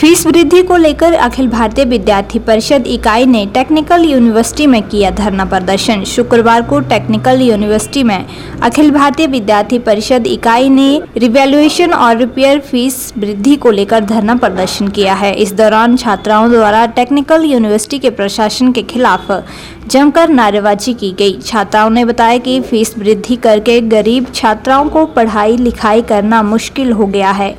Fees वृद्धि को लेकर अखिल भारतीय विद्यार्थी परिषद इकाई ने टेक्निकल यूनिवर्सिटी में किया धरना प्रदर्शन। शुक्रवार को टेक्निकल यूनिवर्सिटी में अखिल भारतीय विद्यार्थी परिषद इकाई ने रिवैल्यूएशन और रिपेयर फीस वृद्धि को लेकर धरना प्रदर्शन किया है। इस दौरान छात्राओं द्वारा टेक्निकल यूनिवर्सिटी के प्रशासन के खिलाफ जमकर नारेबाजी की गई। छात्राओं ने बताया कि फीस वृद्धि करके गरीब छात्राओं को पढ़ाई लिखाई करना मुश्किल हो गया है।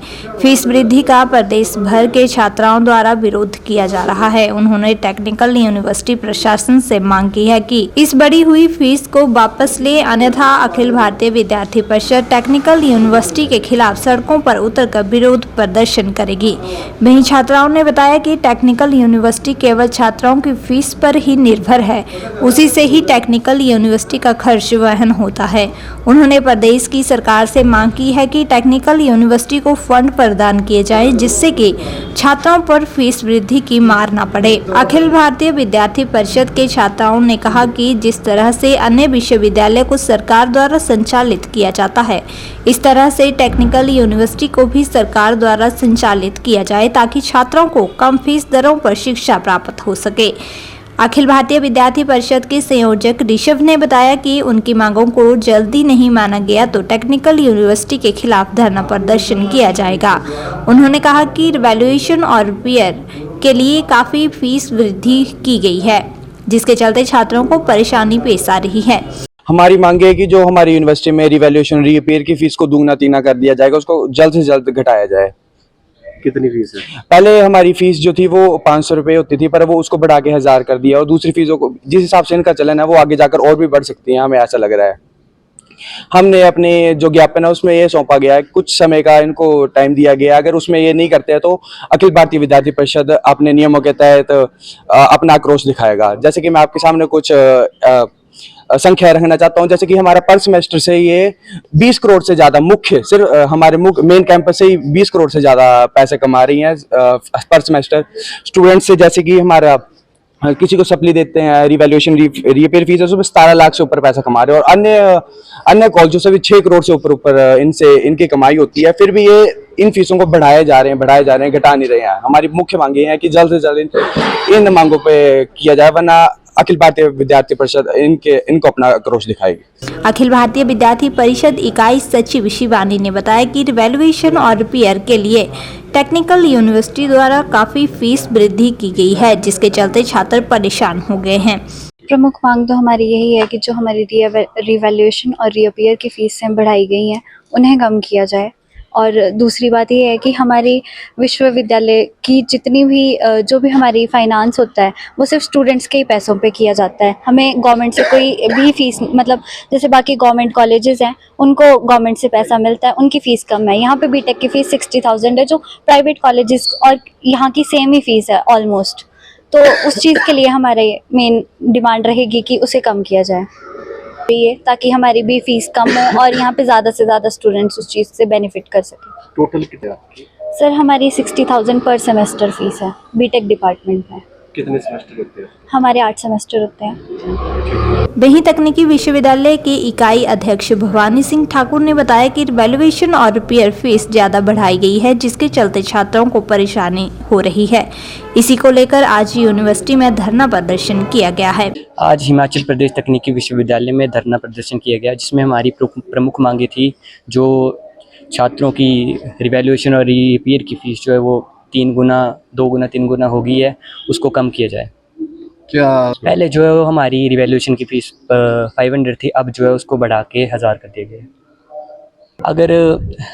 फीस वृद्धि का प्रदेश भर के छात्राओं द्वारा विरोध किया जा रहा है। उन्होंने टेक्निकल यूनिवर्सिटी प्रशासन से मांग की है कि इस बढ़ी हुई फीस को वापस ले, अन्यथा अखिल भारतीय विद्यार्थी परिषद टेक्निकल यूनिवर्सिटी के खिलाफ सड़कों पर उतरकर विरोध प्रदर्शन करेगी। वहीं छात्राओं ने बताया कि टेक्निकल यूनिवर्सिटी केवल छात्राओं की फीस पर ही निर्भर है, उसी से ही टेक्निकल यूनिवर्सिटी का खर्च वहन होता है। उन्होंने प्रदेश की सरकार से मांग की है कि टेक्निकल यूनिवर्सिटी को फंड प्रदान किए जाएं, जिससे कि छात्राओं पर फीस वृद्धि की मार न पड़े। अखिल भारतीय विद्यार्थी परिषद के छात्राओं ने कहा कि जिस तरह से अन्य विश्वविद्यालय को सरकार द्वारा संचालित किया जाता है, इस तरह से टेक्निकल यूनिवर्सिटी को भी सरकार द्वारा संचालित किया जाए, ताकि छात्रों को कम फीस दरों पर शिक्षा प्राप्त हो सके। अखिल भारतीय विद्यार्थी परिषद के संयोजक ऋषभ ने बताया कि उनकी मांगों को जल्दी नहीं माना गया तो टेक्निकल यूनिवर्सिटी के खिलाफ धरना प्रदर्शन किया जाएगा। उन्होंने कहा कि रिवैल्यूएशन और रिपेयर के लिए काफी फीस वृद्धि की गई है, जिसके चलते छात्रों को परेशानी पेश आ रही है। हमारी मांग है कि जो हमारी यूनिवर्सिटी में रिवैल्यूएशन रिपेयर की फीस को दूगना तीगुना कर दिया जाएगा, उसको जल्द से जल्द घटाया जाए। कितनी फीस है? पहले हमारी फीस जो थी वो 500 रुपये होती थी, पर वो उसको बढ़ा के 1000 कर दिया, और दूसरी फीसों को जिस हिसाब से इनका चलन है वो आगे जाकर और भी बढ़ सकती है, हमें ऐसा लग रहा है। हमने अपने जो ज्ञापन है उसमें ये सौंपा गया है, कुछ समय का इनको टाइम दिया गया। अगर उसमें ये नहीं करते हैं तो अखिल भारतीय विद्यार्थी परिषद अपने नियमों के तहत अपना आक्रोश दिखाएगा। जैसे कि मैं आपके सामने कुछ संख्या रखना चाहता हूं, जैसे कि हमारा पर सेमेस्टर से ये 20 करोड़ से ज्यादा मुख्य सिर्फ हमारे मेन कैंपस से ही 20 करोड़ से ज्यादा पैसे कमा रही हैं पर सेमेस्टर स्टूडेंट से। जैसे कि हमारा किसी को सप्ली देते हैं, रिवैल्यूएशन रिपेयर फीस है, उसमें 17 लाख से ऊपर पैसा कमा रहे हैं, और अन्य कॉलेजों से भी 6 करोड़ से ऊपर इनसे इनकी कमाई होती है। फिर भी ये इन फीसों को बढ़ाए जा रहे हैं, घटा नहीं रहे हैं। हमारी मुख्य मांग ये है कि जल्द से जल्द इन मांगों पे किया जाए, वरना अखिल भारतीय विद्यार्थी परिषद इनको अपना आक्रोश दिखाएगी। अखिल भारतीय विद्यार्थी परिषद इकाई सचिव शिवानी ने बताया कि रिवैल्यूएशन और रिपेयर के लिए टेक्निकल यूनिवर्सिटी द्वारा काफी फीस वृद्धि की गई है, जिसके चलते छात्र परेशान हो गए हैं। प्रमुख मांग तो हमारी यही है कि जो हमारी रिवैल्यूएशन और रिपेयर की फीसें बढ़ाई गई हैं उन्हें कम किया जाए। और दूसरी बात ये है कि हमारी विश्वविद्यालय की जितनी भी जो भी हमारी फाइनेंस होता है वो सिर्फ स्टूडेंट्स के ही पैसों पे किया जाता है। हमें गवर्नमेंट से कोई भी फीस, मतलब जैसे बाकी गवर्नमेंट कॉलेजेस हैं उनको गवर्नमेंट से पैसा मिलता है, उनकी फ़ीस कम है। यहाँ पे बीटेक की फ़ीस 60,000 है, जो प्राइवेट कॉलेजेस और यहाँ की सेम ही फ़ीस है ऑलमोस्ट। तो उस चीज़ के लिए हमारे मेन डिमांड रहेगी कि उसे कम किया जाए, ताकि हमारी भी फीस कम हो और यहाँ पे ज़्यादा से ज़्यादा स्टूडेंट्स उस चीज़ से बेनिफिट कर सकें। टोटल कितना? सर हमारी 60,000 पर सेमेस्टर फीस है बीटेक डिपार्टमेंट में। कितने सेमेस्टर होते हैं? हमारे 8 सेमेस्टर होते हैं। वहीं तकनीकी विश्वविद्यालय के इकाई अध्यक्ष भवानी सिंह ठाकुर ने बताया कि रिवैल्यूएशन और रिपेयर फीस ज्यादा बढ़ाई गई है, जिसके चलते छात्रों को परेशानी हो रही है। इसी को लेकर आज यूनिवर्सिटी में धरना प्रदर्शन किया गया है। आज हिमाचल प्रदेश तकनीकी विश्वविद्यालय में धरना प्रदर्शन किया गया, जिसमें हमारी प्रमुख मांगे थी जो छात्रों की रिवैल्यूएशन और रिपेयर की फीस जो है वो 3 गुना 2 गुना 3 गुना हो गई है, उसको कम किया जाए। क्या पहले जो है वो हमारी रिवैल्यूएशन की फीस 500 थी, अब जो है उसको बढ़ा के 1000 कर दिया गया। अगर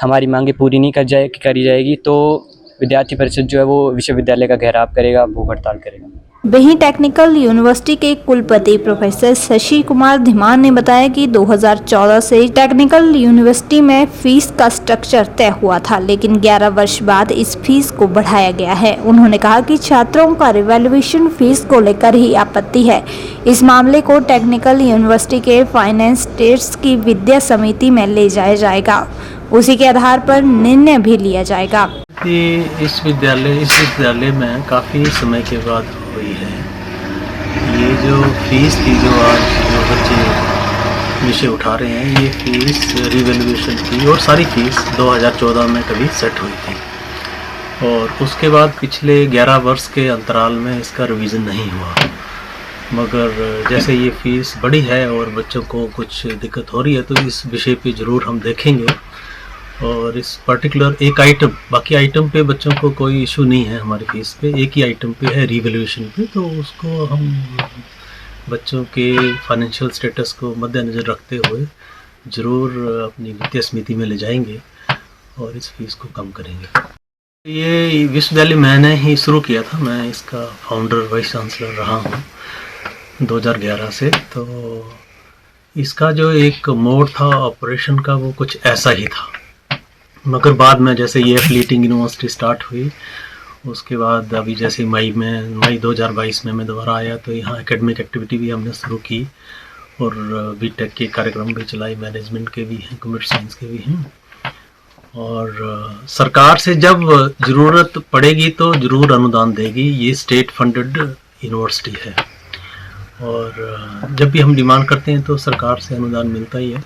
हमारी मांगे पूरी नहीं करी जाएगी तो विद्यार्थी परिषद जो है वो विश्वविद्यालय का घेराव करेगा, भूख हड़ताल करेगा। वहीं टेक्निकल यूनिवर्सिटी के कुलपति प्रोफेसर शशि कुमार धीमान ने बताया कि 2014 से टेक्निकल यूनिवर्सिटी में फीस का स्ट्रक्चर तय हुआ था, लेकिन 11 वर्ष बाद इस फीस को बढ़ाया गया है। उन्होंने कहा कि छात्रों का रिवैल्यूएशन फीस को लेकर ही आपत्ति है। इस मामले को टेक्निकल यूनिवर्सिटी के फाइनेंस टेस्ट की विद्या समिति में ले जाया जाएगा, उसी के आधार पर निर्णय भी लिया जाएगा। इस विद्यालय में काफ़ी समय के बाद हुई है ये जो फीस थी, जो आज जो बच्चे विषय उठा रहे हैं, ये फीस रिवैल्यूएशन की और सारी फीस 2014 में कभी सेट हुई थी। और उसके बाद पिछले 11 वर्ष के अंतराल में इसका रिवीजन नहीं हुआ। मगर जैसे ये फ़ीस बड़ी है और बच्चों को कुछ दिक्कत हो रही है, तो इस विषय पे ज़रूर हम देखेंगे। और इस पर्टिकुलर एक आइटम, बाकी आइटम पे बच्चों को कोई इशू नहीं है हमारी फ़ीस पे, एक ही आइटम पे है रीवैल्यूएशन पे, तो उसको हम बच्चों के फाइनेंशियल स्टेटस को मद्देनज़र रखते हुए ज़रूर अपनी वित्तीय समिति में ले जाएंगे और इस फीस को कम करेंगे। ये विश्वविद्यालय मैंने ही शुरू किया था, मैं इसका फाउंडर वाइस चांसलर रहा हूँ 2011 से। तो इसका जो एक मोड था ऑपरेशन का वो कुछ ऐसा ही था, मगर बाद में जैसे ये एफिलिएटिंग यूनिवर्सिटी स्टार्ट हुई, उसके बाद अभी जैसे मई 2022 में मैं दोबारा आया, तो यहाँ एकेडमिक एक्टिविटी भी हमने शुरू की और बीटेक के कार्यक्रम भी चलाए, मैनेजमेंट के भी हैं, कंप्यूटर साइंस के भी हैं। और सरकार से जब ज़रूरत पड़ेगी तो ज़रूर अनुदान देगी, ये स्टेट फंडेड यूनिवर्सिटी है और जब भी हम डिमांड करते हैं तो सरकार से अनुदान मिलता ही है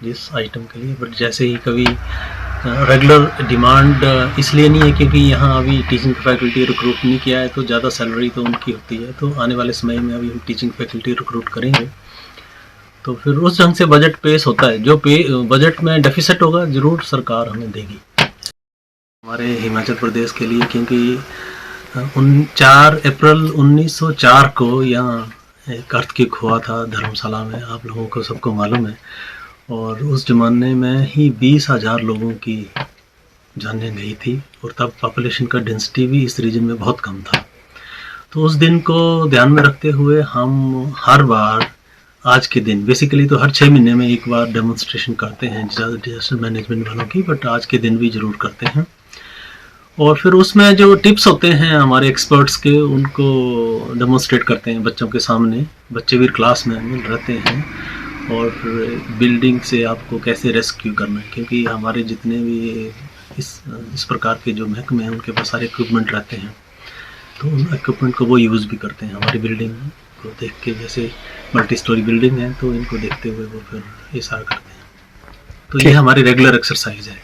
जिस आइटम के लिए। बट जैसे ही कभी रेगुलर डिमांड इसलिए नहीं है क्योंकि यहाँ अभी टीचिंग फैकल्टी रिक्रूट नहीं किया है, तो ज़्यादा सैलरी तो उनकी होती है, तो आने वाले समय में अभी हम टीचिंग फैकल्टी रिक्रूट करेंगे तो फिर उस ढंग से बजट पेश होता है। जो बजट में डेफिसिट होगा ज़रूर सरकार हमें देगी हमारे हिमाचल प्रदेश के लिए, क्योंकि 4 अप्रैल 1904 को यहाँ एक अर्थक्वेक हुआ था धर्मशाला में, आप लोगों को सबको मालूम है। और उस ज़माने में ही 20,000 लोगों की जानें गई थी और तब पॉपुलेशन का डेंसिटी भी इस रीजन में बहुत कम था। तो उस दिन को ध्यान में रखते हुए हम हर बार आज के दिन, बेसिकली तो हर 6 महीने में एक बार डेमोन्स्ट्रेशन करते हैं डिजास्टर मैनेजमेंट वालों की, बट आज के दिन भी ज़रूर करते हैं। और फिर उसमें जो टिप्स होते हैं हमारे एक्सपर्ट्स के, उनको डेमोन्स्ट्रेट करते हैं बच्चों के सामने। बच्चे भी क्लास में रहते हैं और बिल्डिंग से आपको कैसे रेस्क्यू करना है, क्योंकि हमारे जितने भी इस प्रकार के जो महकमे हैं उनके पास सारे इक्विपमेंट रहते हैं, तो उन इक्विपमेंट को वो यूज़ भी करते हैं हमारी बिल्डिंग को देख के। जैसे मल्टी स्टोरी बिल्डिंग है तो इनको देखते हुए वो फिर ये सारा करते हैं। तो ये हमारी रेगुलर एक्सरसाइज है।